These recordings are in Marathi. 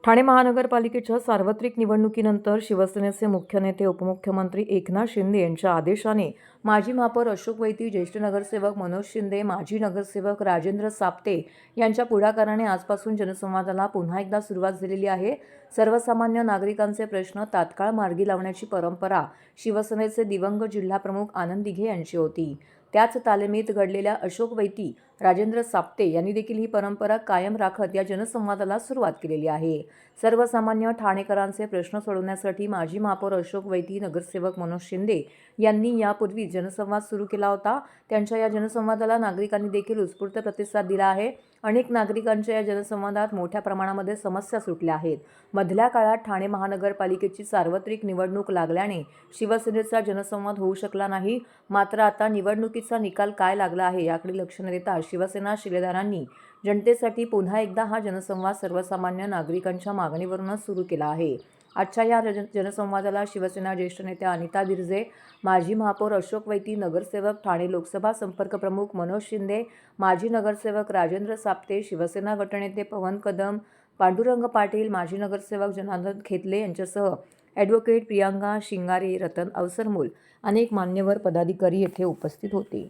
ठाणे महानगरपालिकेच्या सार्वत्रिक निवडणुकीनंतर शिवसेनेचे मुख्य नेते उपमुख्यमंत्री एकनाथ शिंदे यांच्या आदेशाने माजी महापौर अशोक वैती, ज्येष्ठ नगरसेवक मनोज शिंदे, माजी नगरसेवक राजेंद्र साप्ते यांच्या पुढाकाराने आजपासून जनसंवादाला पुन्हा एकदा सुरुवात झालेली आहे. सर्वसामान्य नागरिकांचे प्रश्न तात्काळ मार्गी लावण्याची परंपरा शिवसेनेचे दिवंगत जिल्हाप्रमुख आनंद दिघे यांची होती. त्याच तालमीत घडलेल्या अशोक वैती, राजेंद्र साप्ते यांनी देखील ही परंपरा कायम राखत या जनसंवादाला सुरुवात केलेली आहे. सर्वसामान्य ठाणेकरांचे प्रश्न सोडवण्यासाठी माजी महापौर अशोक वैती, नगरसेवक मनोज शिंदे यांनी यापूर्वी जनसंवाद सुरू केला होता. त्यांच्या या जनसंवादाला नागरिकांनी देखील उत्स्फूर्त प्रतिसाद दिला आहे. अनेक नागरिकांच्या या जनसंवादात मोठ्या प्रमाणामध्ये समस्या सुटल्या आहेत. मधल्या काळात ठाणे महानगरपालिकेची सार्वत्रिक निवडणूक लागल्याने शिवसेनेचा जनसंवाद होऊ शकला नाही. मात्र आता निवडणुकीचा निकाल काय लागला आहे याकडे लक्ष न देता शिवसेना शिलेदारांनी जनतेसाठी पुन्हा एकदा हा जनसंवाद सर्वसामान्य नागरिकांच्या मागणीवरूनच सुरू केला आहे. आजच्या या जनसंवादाला शिवसेना ज्येष्ठ नेत्या अनिता बिर्जे, माजी महापौर अशोक वैती, नगरसेवक ठाणे लोकसभा संपर्क प्रमुख मनोज शिंदे, माजी नगरसेवक राजेंद्र साप्ते, शिवसेना गटनेते पवन कदम, पांडुरंग पाटील, माजी नगरसेवक जनार्दन खेतले यांच्यासह ॲडव्होकेट प्रियांका शिंगारे, रतन अवसरमूल अनेक मान्यवर पदाधिकारी येथे उपस्थित होते.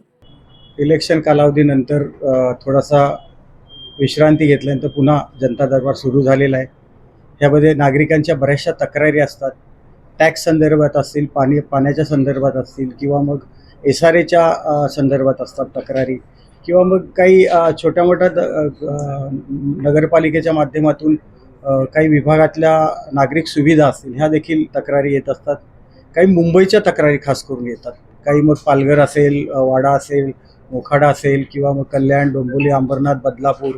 इलेक्शन कालावधीनंतर थोडासा विश्रांती घेतल्यानंतर पुन्हा जनता दरबार सुरू झालेला आहे. यामध्ये नागरिकांच्या बऱ्याचशा तक्रारी असतात. टॅक्स संदर्भात असतील, पाण्याच्या संदर्भात असतील, किंवा मग SRAच्या संदर्भात असतात तक्रारी, किंवा मग काही छोट्या मोठ्या नगरपालिकेच्या माध्यमातून काही विभागातल्या नागरिक सुविधा असतील, ह्या देखील तक्रारी येत असतात. काही मुंबईच्या तक्रारी खास करून येतात. काही मग पालघर असेल, वाडा असेल, मोखाडा असेल, किंवा मग कल्याण, डोंबिवली, अंबरनाथ, बदलापूर,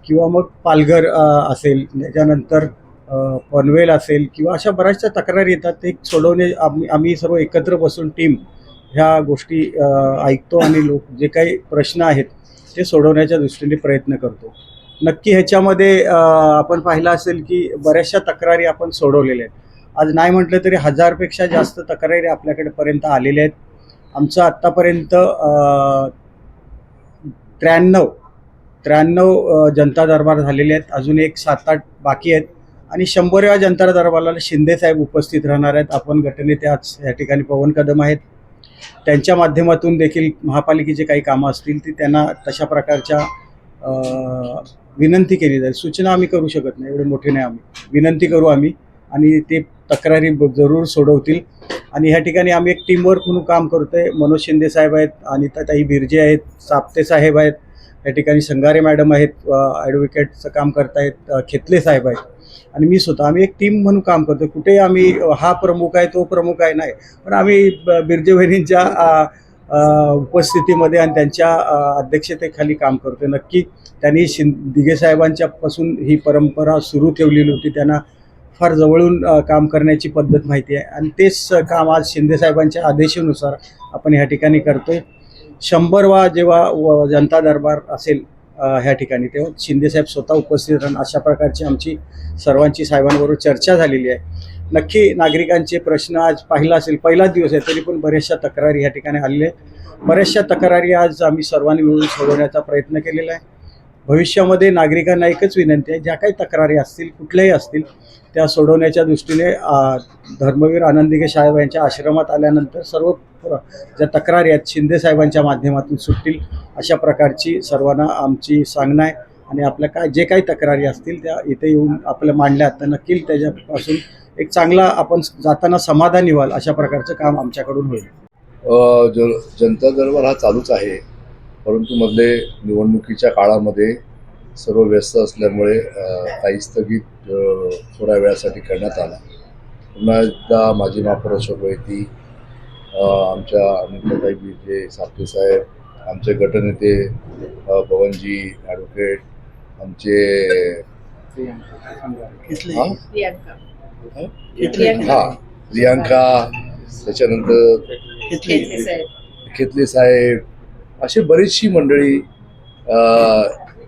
किंवा मग पालघर असेल, त्याच्यानंतर पनवेल असेल, किंवा अशा बऱ्याचशा तक्रारी येतात. ते सोडवणे आम्ही सर्व एकत्र बसून टीम ह्या गोष्टी ऐकतो आणि जे काही प्रश्न आहेत ते सोडवण्याच्या दृष्टीने प्रयत्न करतो. नक्की ह्याच्यामध्ये आपण पाहिलं असेल की बऱ्याचशा तक्रारी आपण सोडवलेल्या आहेत. आज नाही म्हटलं तरी 1000पेक्षा जास्त तक्रारी आपल्याकडेपर्यंत आलेल्या आहेत. आमचं आत्तापर्यंत 93 जनता दरबार झालेले आहेत. अजून एक 7-8 बाकी आहेत आणि 100व्या जनता दरबाराला शिंदे साहेब उपस्थित राहणार आहेत. आपण गटनेते आज या ठिकाणी पवन कदम आहेत. त्यांच्या माध्यमातून देखील महापालिकेचे काही कामं असतील ती त्यांना तशा प्रकारच्या विनंती केली जाईल. सूचना आम्ही करू शकत नाही, एवढे मोठे नाही आम्ही. विनंती करू आम्ही आणि ते तक्रारी जरूर सोडवतील. आणि ह्या ठिकाणी आम्ही एक टीमवर्क म्हणून काम करतोय. मनोज शिंदे साहेब आहेत, अनिताताई बिर्जे आहेत, साप्ते साहेब आहेत, या ठिकाणी संगारे मॅडम आहेत, ॲडव्होकेटचं काम करतायत, खेतले साहेब आहेत, आणि मी स्वतः. आम्ही एक टीम म्हणून काम करतो. कुठे आम्ही हा प्रमुख आहे तो प्रमुख आहे नाही, पण आम्ही बिर्जे बहिणींच्या उपस्थितीमध्ये आणि त्यांच्या अध्यक्षतेखाली काम करतो. नक्की त्यांनी दिघे साहेबांच्यापासून ही परंपरा सुरू ठेवलेली होती. त्यांना फार जवळून काम करण्याची पद्धत माहिती आहे आणि तेच काम आज शिंदे साहेबांच्या आदेशानुसार आपण ह्या ठिकाणी करतोय. 100वा जेव्हा जनता दरबार असेल ह्या ठिकाणी, तेव्हा शिंदेसाहेब स्वतः उपस्थित राहणार. अशा प्रकारची आमची सर्वांची साहेबांबरोबर चर्चा झालेली आहे. नक्की नागरिकांचे प्रश्न आज पाहिला असेल, पहिलाच दिवस आहे तरी पण बऱ्याचशा तक्रारी ह्या ठिकाणी आलेल्या आहेत. बऱ्याचशा तक्रारी आज आम्ही सर्वांनी मिळून सोडवण्याचा प्रयत्न केलेला आहे. भविष्यामध्ये नागरिकांना एकच विनंती आहे, ज्या काही तक्रारी असतील कुठल्याही असतील त्या सोडवण्याच्या दृष्टीने धर्मवीर आनंद दिघे साहेब यांच्या आश्रमात आल्यानंतर सर्व ज्या तक्रारी आहेत शिंदे साहेबांच्या माध्यमातून सुटतील, अशा प्रकारची सर्वांना आमची सांगणं आहे. आणि आपल्या जे काही तक्रारी असतील त्या इथे येऊन आपल्या मांडल्या तर नक्की त्याच्यापासून एक चांगला आपण जाताना समाधानी व्हाल अशा प्रकारचं काम आमच्याकडून होईल. जनता दरबार हा चालूच आहे, परंतु मधले निवडणुकीच्या काळामध्ये सर्व व्यस्त असल्यामुळे काही स्थगित थोड्या वेळासाठी करण्यात आला. पुन्हा एकदा माजी महापौर अशोक वैती, आमच्या अनिताताई बिर्जे, साप्ते साहेब, आमचे गटनेते पवनजी, ॲडव्होकेट, आमचे प्रियांका, त्याच्यानंतर खेतले साहेब, अशी बरीचशी मंडळी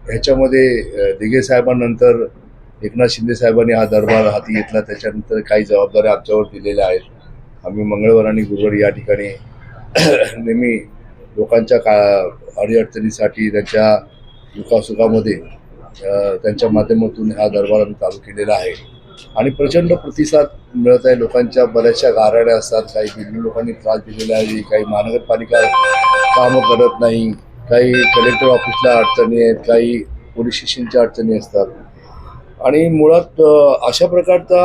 ह्याच्यामध्ये दिघे साहेबांनंतर एकनाथ शिंदे साहेबांनी हा दरबार हाती घेतला. त्याच्यानंतर काही जबाबदाऱ्या आमच्यावर दिलेल्या आहेत. आम्ही मंगळवार आणि गुरुवारी या ठिकाणी नेहमी लोकांच्या अडीअडचणीसाठी त्यांच्या दुःखासुखामध्ये त्यांच्या माध्यमातून हा दरबार आम्ही चालू केलेला आहे आणि प्रचंड प्रतिसाद मिळत आहे. लोकांच्या बऱ्याचशा गाऱ्हाड्या असतात, काही भिल्ल लोकांनी त्रास दिलेला आहे, काही महानगरपालिका कामं करत नाही, काही कलेक्टर ऑफिसला अडचणी आहेत, काही पोलीस स्टेशनच्या अडचणी असतात आणि मुळात अशा प्रकारचा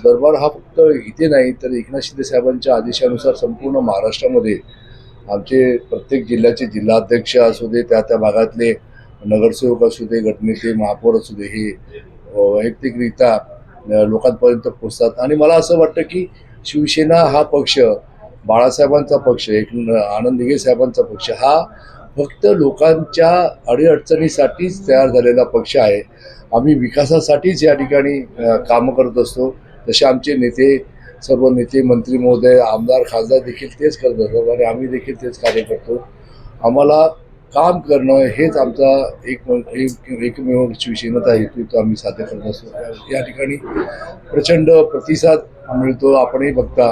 दरबार हा फक्त इथे नाही तर एकनाथ शिंदे साहेबांच्या आदेशानुसार संपूर्ण महाराष्ट्रामध्ये आमचे प्रत्येक जिल्ह्याचे जिल्हाध्यक्ष असू दे, त्या भागातले नगरसेवक असू दे, गटनेते, महापौर असू दे, हे वैयक्तिकरित्या लोकांपर्यंत पोचतात. आणि मला असं वाटतं की शिवसेना हा पक्ष, बाळासाहेबांचा पक्ष, आनंद दिघे साहेबांचा पक्ष हा फक्त लोकांच्या अडीअडचणीसाठीच तयार झालेला पक्ष आहे. आम्ही विकासासाठीच या ठिकाणी कामं करत असतो. जसे आमचे नेते, सर्व नेते, मंत्री महोदय, आमदार, खासदार देखील तेच करत असतात आणि आम्ही देखील तेच कार्य करतो. आम्हाला काम करणं हेच आमचा एकमेव शिवसेनेचा हेतू, तो आम्ही साध्य करत असतो. या ठिकाणी प्रचंड प्रतिसाद मिळतो. आपणही बघता,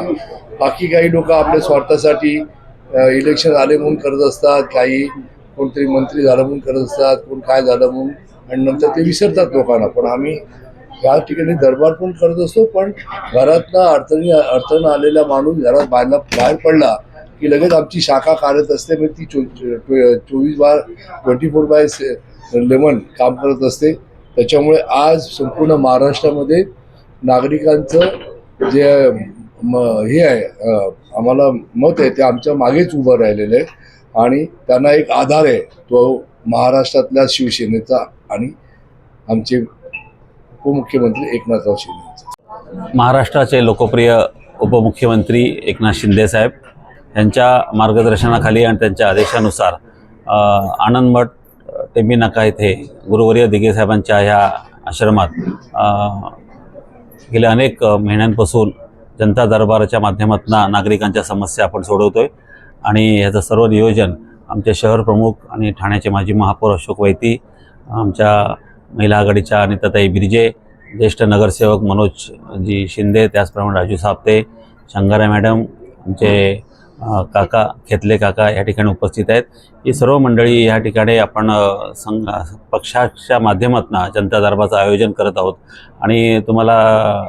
बाकी काही लोक आपल्या स्वार्थासाठी इलेक्शन आले म्हणून करत असतात, काही कोणतरी मंत्री झालं म्हणून करत असतात, कोण काय झालं म्हणून, आणि नंतर ते विसरतात लोकांना. पण आम्ही या ठिकाणी दरबार पण करत असतो. पण घरातनं अडचण आलेला माणूस घरात बाहेर पडला की लगेच आमची शाखा कार्यरत असते. म्हणजे ती 24/11 काम करत असते. त्याच्यामुळे आज संपूर्ण महाराष्ट्रामध्ये नागरिकांचं जे हे आहे, आम्हाला मत आहे, ते आमच्या मागेच उभं राहिलेलं आहे आणि त्यांना एक आधार आहे, तो महाराष्ट्रातल्या शिवसेनेचा आणि आमचे उपमुख्यमंत्री एकनाथराव शिंदे. महाराष्ट्राचे लोकप्रिय उपमुख्यमंत्री एकनाथ शिंदे साहेब यांच्या मार्गदर्शनाखाली आणि त्यांच्या आदेशानुसार आनंदमठ टेंबी नाका येथे गुरुवर्य दिघे साहेबांच्या ह्या आश्रमात गेल्या अनेक महिन्यांपासून जनता दरबाराच्या माध्यमातून नागरिकांच्या समस्या आपण सोडवतोय आणि ह्याचं सर्व नियोजन आमचे शहर प्रमुख आणि ठाण्याचे माजी महापौर अशोक वैती, आमच्या महिला आघाडीच्या अनिताताई बिर्जे, ज्येष्ठ नगरसेवक मनोजजी शिंदे, त्याचप्रमाणे राजू साप्ते, शंगारा मॅडम, आमचे काका खेतले काका या ठिकाणी उपस्थित आहेत. ही सर्व मंडळी या ठिकाणी आपण पक्षाच्या माध्यमातून जनता दरबाराचं आयोजन करत आहोत आणि तुम्हाला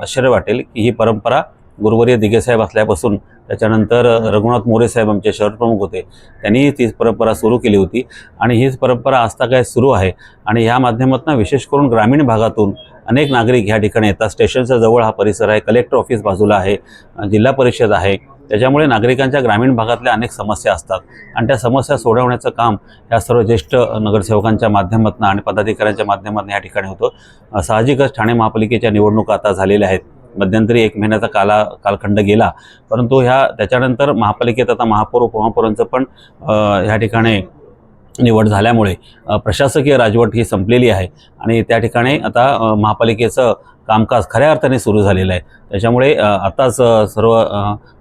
आश्चर्य वाटेल की ही परंपरा गुरुवर्य दिघे साहेब असल्यापासून, त्याच्यानंतर रघुनाथ मोरे साहेब आमचे शहर प्रमुख होते, त्यांनी ती परंपरा सुरू केली होती आणि हीच परंपरा आजता काय सुरू आहे. आणि ह्या माध्यमातून विशेष करून ग्रामीण भागातून अनेक नागरिक ह्या ठिकाणी येतात. स्टेशनच्या जवळ हा परिसर आहे, कलेक्टर ऑफिस बाजूला आहे, जिल्हा परिषद आहे, त्याच्यामुळे नागरिकांच्या ग्रामीण भागातल्या अनेक समस्या असतात आणि त्या समस्या सोडवण्याचं काम ह्या सर्व ज्येष्ठ नगरसेवकांच्या माध्यमातून आणि पदाधिकाऱ्यांच्या माध्यमातून या ठिकाणी होतं. साहजिकच ठाणे महापालिकेच्या निवडणुका आता झालेल्या आहेत. मध्यंतरी 1 महिन्याचा कालखंड गेला, परंतु त्याच्यानंतर महापालिकेत आता महापौर उपमहापौरांचं पण ह्या ठिकाणी निवड झाल्यामुळे प्रशासकीय राजवट ही संपलेली आहे आणि त्या ठिकाणी आता महापालिकेचं कामकाज खऱ्या अर्थाने सुरू झालेलं आहे. त्याच्यामुळे आताच सर्व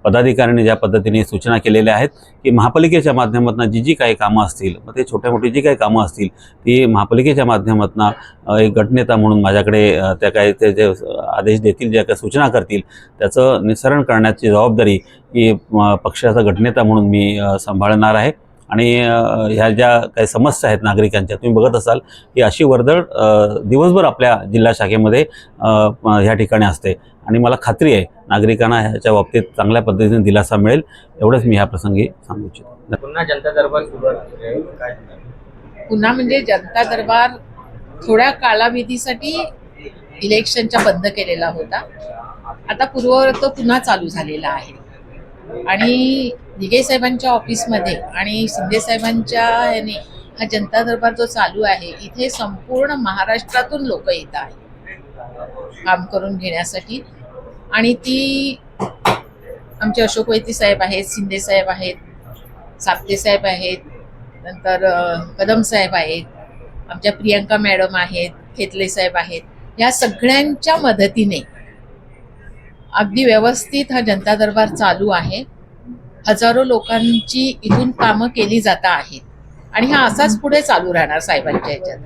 पदाधिकाऱ्यांनी ज्या पद्धतीने सूचना केलेल्या आहेत की महापालिकेच्या माध्यमातून जी काही कामं असतील, मग ते छोट्या मोठी जी काही कामं असतील ती महापालिकेच्या माध्यमातून एक गटनेता म्हणून माझ्याकडे त्या काही ते जे आदेश देतील, ज्या काही सूचना करतील त्याचं निस्सरण करण्याची जबाबदारी ही पक्षाचा गटनेता म्हणून मी सांभाळणार आहे. आणि ह्या ज्या काही समस्या आहेत नागरिकांच्या, तुम्ही बघत असाल की अशी वर्दळ दिवसभर आपल्या जिल्हा शाखेमध्ये ह्या ठिकाणी असते आणि मला खात्री आहे नागरिकांना ह्याच्या बाबतीत चांगल्या पद्धतीने दिलासा मिळेल, एवढंच मी ह्या प्रसंगी सांगू इच्छितो. पुन्हा जनता दरबार सुरू काय? पुन्हा म्हणजे जनता दरबार थोड्या कालावधीसाठी इलेक्शनच्या बंद केलेला होता, आता पूर्ववत तो पुन्हा चालू झालेला आहे आणि दिघे साहेबांच्या ऑफिसमध्ये आणि शिंदे साहेबांच्या याने हा जनता दरबार जो चालू आहे, इथे संपूर्ण महाराष्ट्रातून लोक येत आहेत काम करून घेण्यासाठी. आणि ती आमचे अशोक वैती साहेब आहेत, शिंदे साहेब आहेत, साप्ते साहेब आहेत, नंतर कदम साहेब आहेत, आमच्या प्रियंका मॅडम आहेत, खेतले साहेब आहेत, या सगळ्यांच्या मदतीने अगदी व्यवस्थित हा जनता दरबार चालू आहे. हजारो लोकांची इथून कामं केली जात आहेत आणि हा असाच पुढे चालू राहणार साहेबांच्या ह्याच्यात.